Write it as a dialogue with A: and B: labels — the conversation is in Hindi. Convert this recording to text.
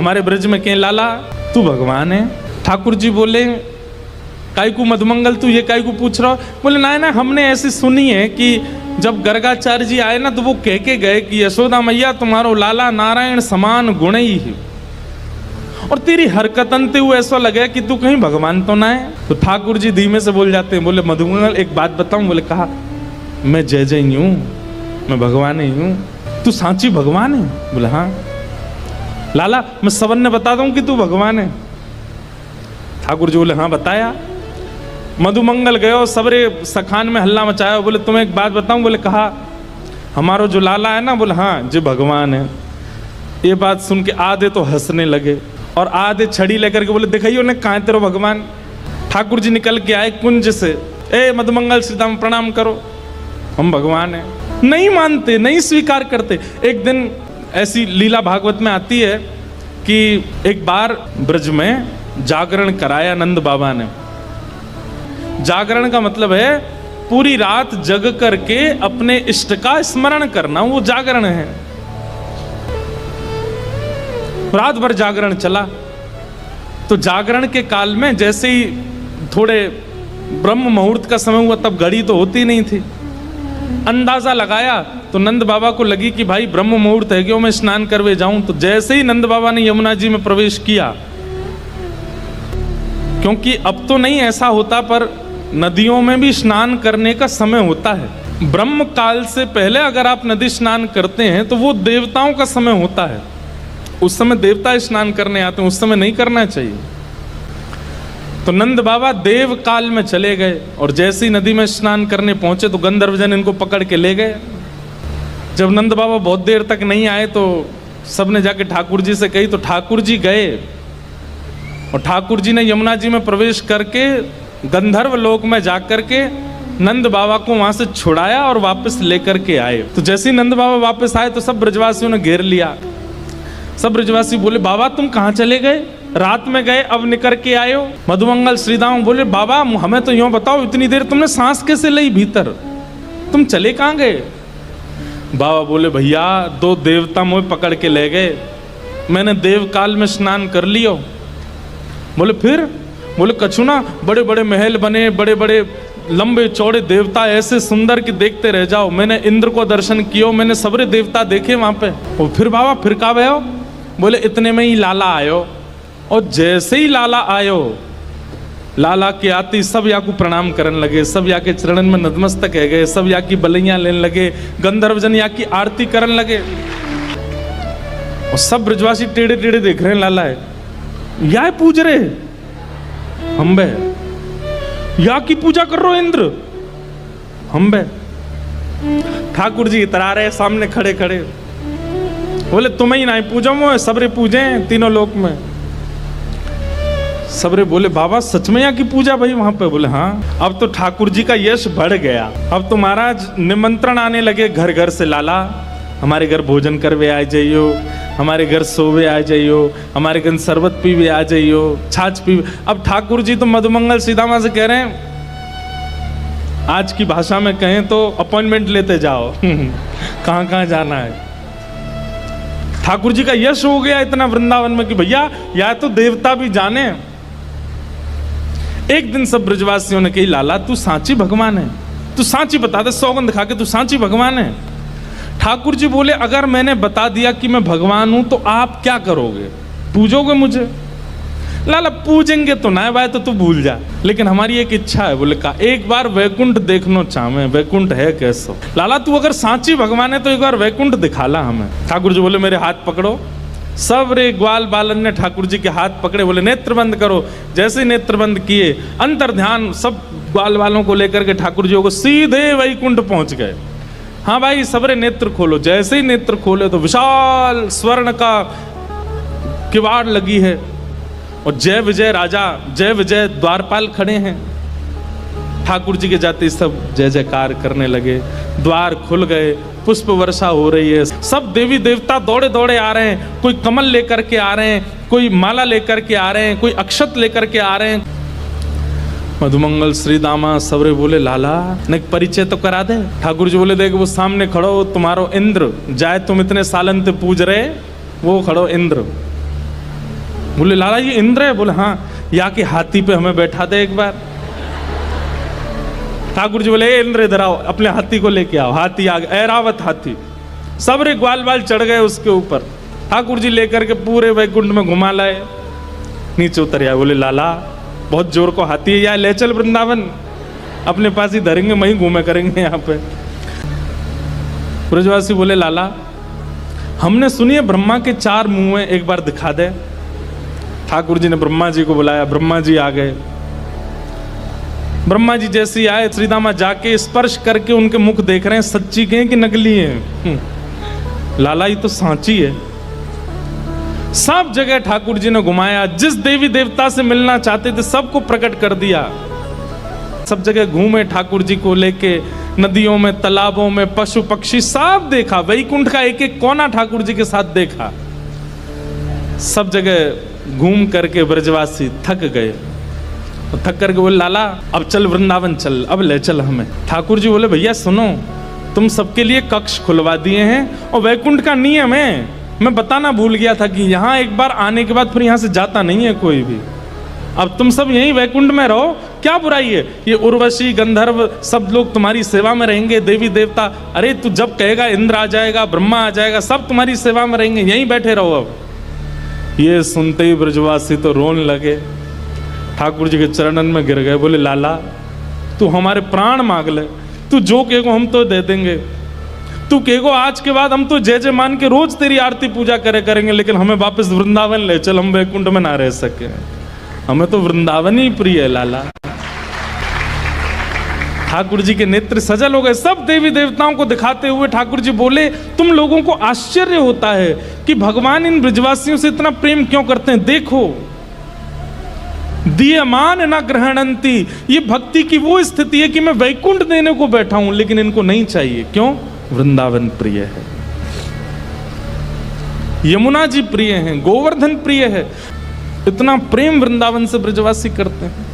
A: हमारे ब्रज में के लाला तू भगवान है। ठाकुर जी बोले काई को मधुमंगल तू ये काई को पूछ रहा हो? बोले ना हमने ऐसी सुनी है कि जब गर्गाचार्य जी आए ना तो वो कह के गए कि यशोदा मैया तुम्हारो लाला नारायण समान गुण ही है, और तेरी हरकतन ते हुए ऐसा लगे कि तू कहीं भगवान तो ना है। तो ठाकुर जी धीमे से बोल जाते हैं, बोले मधुमंगल एक बात बताऊं? बोले कहा मैं जय जय ही हूं, मैं भगवान ही हूं। तू सांची भगवान है? बोले हाँ। लाला मैं सबन ने बता दूं कि तू भगवान है? ठाकुर जी बोले हाँ बताया। मधुमंगल गयो, सबरे सखान में हल्ला मचाया। बोले तुम्हें एक बात बताऊं? बोले कहा हमारो जो लाला है ना, बोले हाँ जो भगवान है। ये बात सुन के आधे तो हंसने लगे और आधे छड़ी लेकर के बोले दिखाइयो ने कहाँ तेरो भगवान। ठाकुर जी निकल के आए कुंज से, ए मधुमंगल सीताराम प्रणाम करो, हम भगवान हैं। नहीं मानते, नहीं स्वीकार करते। एक दिन ऐसी लीला भागवत में आती है कि एक बार ब्रज में जागरण कराया नंद बाबा ने। जागरण का मतलब है पूरी रात जग करके अपने इष्ट का स्मरण करना, वो जागरण है। रात भर जागरण चला। तो जागरण के काल में जैसे ही थोड़े ब्रह्म मुहूर्त का समय हुआ, तब घड़ी तो होती नहीं थी, अंदाजा लगाया तो नंद बाबा को लगी कि भाई ब्रह्म मुहूर्त है, क्यों मैं स्नान करवे जाऊं। तो जैसे ही नंद बाबा ने यमुना जी में प्रवेश किया, क्योंकि अब तो नहीं ऐसा होता पर नदियों में भी स्नान करने का समय होता है। ब्रह्म काल से पहले अगर आप नदी स्नान करते हैं तो वो देवताओं का समय होता है, उस समय देवता स्नान करने आते हैं, उस समय नहीं करना चाहिए। तो नंद बाबा देव काल में चले गए और जैसे ही नदी में स्नान करने पहुंचे तो गंधर्वजन इनको पकड़ के ले गए। जब नंद बाबा बहुत देर तक नहीं आए तो सबने जाके ठाकुर जी से कही, तो ठाकुर जी गए और ठाकुर जी ने यमुना जी में प्रवेश करके गंधर्व लोक में जाकर के नंद बाबा को वहां से छुड़ाया और वापस लेकर के आए। तो जैसे ही नंद बाबा वापस आए तो सब ब्रजवासियों ने घेर लिया। सब ब्रजवासी बोले बाबा तुम कहाँ चले गए? रात में गए अब निकल के आए हो। मधुमंगल श्रीदाम बोले बाबा हमें तो यूं बताओ, इतनी देर तुमने सांस कैसे ली भीतर, तुम चले कहाँ गए? बाबा बोले भैया दो देवता मुझे पकड़ के ले गए, मैंने देव काल में स्नान कर लियो। बोले फिर? बोले कछु ना, बड़े बड़े महल बने, बड़े बड़े लंबे चौड़े देवता ऐसे सुंदर कि देखते रह जाओ। मैंने इंद्र को दर्शन किया, मैंने सबरे देवता देखे वहां पे। और फिर बाबा फिर कहाँ गए हो? बोले इतने में ही लाला आयो, और जैसे ही लाला आयो, लाला के आते सब या को प्रणाम करने लगे, सब या के चरणन में नतमस्तक है गए, सब या की बलैया लेने लगे, गंधर्वजन या की आरती करने लगे। और सब ब्रजवासी टेढ़े टेढ़े देख रहे हैं, लाला है या पूज रहे हम बे, या की पूजा कर रहे हो इंद्र हम बे। ठाकुर जी इतरा रहे सामने खड़े खड़े, बोले तुम्हें ही नहीं पूजा मोए, सबरे पूजे तीनों लोक में। सबरे बोले बाबा सच में यहाँ की पूजा भाई वहां पे? बोले हाँ। अब तो ठाकुर जी का यश बढ़ गया। अब तो महाराज निमंत्रण आने लगे घर घर से, लाला हमारे घर भोजन करवे आ जाइयो, हमारे घर सोवे आ जाइयो, हमारे घर शरबत पीवे आ जाइयो, छाछ पीवे। अब ठाकुर जी तो मधुमंगल सीतामा से कह रहे हैं, आज की भाषा में कहें तो अपॉइंटमेंट लेते जाओ कहाँ कहाँ जाना है। ठाकुर जी का यश हो गया इतना वृंदावन में कि भैया या तो देवता भी जाने। एक दिन सब ब्रजवासियों ने कही लाला तू सांची भगवान है, तू सांची बता दे, सौगंध खा के तू सांची भगवान है। ठाकुर जी बोले अगर मैंने बता दिया कि मैं भगवान हूं तो आप क्या करोगे? पूजोगे मुझे? लाला पूजेंगे तो ना भाई, तो तू भूल जा, लेकिन हमारी एक इच्छा है। बोले का एक बार वैकुंठ देखना चाहे, वैकुंठ है कैसो? लाला तू अगर सांची भगवान है तो एक बार वैकुंठ दिखाला हमें। ठाकुर जी बोले मेरे हाथ पकड़ो। सब रे ग्वाल बालन ने ठाकुर जी के हाथ पकड़े, बोले नेत्र बंद करो। जैसे नेत्र बंद किए, अंतर ध्यान सब ग्वाल वालों को लेकर के ठाकुर जी को सीधे वैकुंठ पहुंच गए। हाँ भाई सबरे नेत्र खोलो। जैसे ही नेत्र खोले तो विशाल स्वर्ण का किवाड़ लगी है और जय विजय राजा, जय विजय द्वारपाल खड़े हैं। ठाकुर जी के जाते सब जय जयकार करने लगे, द्वार खुल गए, पुष्प वर्षा हो रही है, सब देवी देवता दौड़े दौड़े आ रहे हैं। कोई कमल लेकर के आ रहे हैं, कोई माला लेकर के आ रहे हैं, कोई अक्षत लेकर के आ रहे हैं। मधुमंगल श्रीदामा सबरे बोले लाला ने परिचय तो करा दे। ठाकुर जी बोले देख वो सामने खड़ो तुम्हारो इंद्र, जाए तुम इतने सालन ते पूज रहे, वो खड़ो इंद्र। बोले लाला ये इंद्र है? बोले हाँ। या के हाथी पे हमें बैठा दे एक बार। ठाकुर जी बोले ए इंद्र इधर आओ, अपने हाथी को लेके आओ। हाथी आ गया, ऐरावत हाथी, सब रे ग्वाल बाल चढ़ गए उसके ऊपर। ठाकुर जी लेकर के पूरे वैकुंठ में घुमा लाए, नीचे उतर आए। बोले लाला बहुत जोर को हाथी है, या ले चल वृंदावन, अपने पास ही धरेंगे, वहीं घूमे करेंगे यहाँ पे। ब्रजवासी बोले लाला हमने सुनी है ब्रह्मा के 4 मुंह हैं, एक बार दिखा दे। ठाकुर जी ने ब्रह्मा जी को बुलाया, ब्रह्मा जी आ गए। ब्रह्मा जी जैसे ही आए, श्रीदामा जाके स्पर्श करके उनके मुख देख रहे हैं, सच्ची के हैं कि नकली हैं? लाला ये तो सांची है। सब जगह ठाकुर जी ने घुमाया, जिस देवी देवता से मिलना चाहते थे सबको प्रकट कर दिया। सब जगह घूमे ठाकुर जी को लेके, नदियों में, तालाबों में, पशु पक्षी सब देखा। वैकुंठ का एक एक कोना ठाकुर जी के साथ देखा। सब जगह घूम करके ब्रजवासी थक गए। थक करके बोले लाला अब चल वृंदावन चल, अब ले चल हमें। ठाकुर जी बोले भैया सुनो, तुम सबके लिए कक्ष खुलवा दिए हैं और वैकुंठ का नियम है, मैं बताना भूल गया था कि यहाँ एक बार आने के बाद फिर यहाँ से जाता नहीं है कोई भी। अब तुम सब यहीं वैकुंठ में रहो, क्या बुराई है? ये उर्वशी गंधर्व सब लोग तुम्हारी सेवा में रहेंगे, देवी देवता। अरे तू जब कहेगा इंद्र आ जाएगा, ब्रह्मा आ जाएगा, सब तुम्हारी सेवा में रहेंगे, यहीं बैठे रहो। अब ये सुनते ही ब्रजवासी तो रोने लगे, ठाकुर जी के चरणन में गिर गए। बोले लाला तू हमारे प्राण मांग ले, तू जो कहेगो हम तो दे देंगे। तू कहेगो आज के बाद हम तो जय जय मान के रोज तेरी आरती पूजा करेंगे, लेकिन हमें वापस वृंदावन ले चल, हम वैकुंठ में ना रह सके। हमें तो वृंदावन ही प्रिय है लाला। ठाकुर जी के नेत्र सजल हो गए। सब देवी देवताओं को दिखाते हुए ठाकुर जी बोले तुम लोगों को आश्चर्य होता है कि भगवान इन ब्रजवासियों से इतना प्रेम क्यों करते हैं। देखो दीयमान न ग्रहणंती, ये भक्ति की वो स्थिति है कि मैं वैकुंठ देने को बैठा हूं लेकिन इनको नहीं चाहिए। क्यों? वृंदावन प्रिय है, यमुना जी प्रिय हैं, गोवर्धन प्रिय है। इतना प्रेम वृंदावन से ब्रजवासी करते हैं।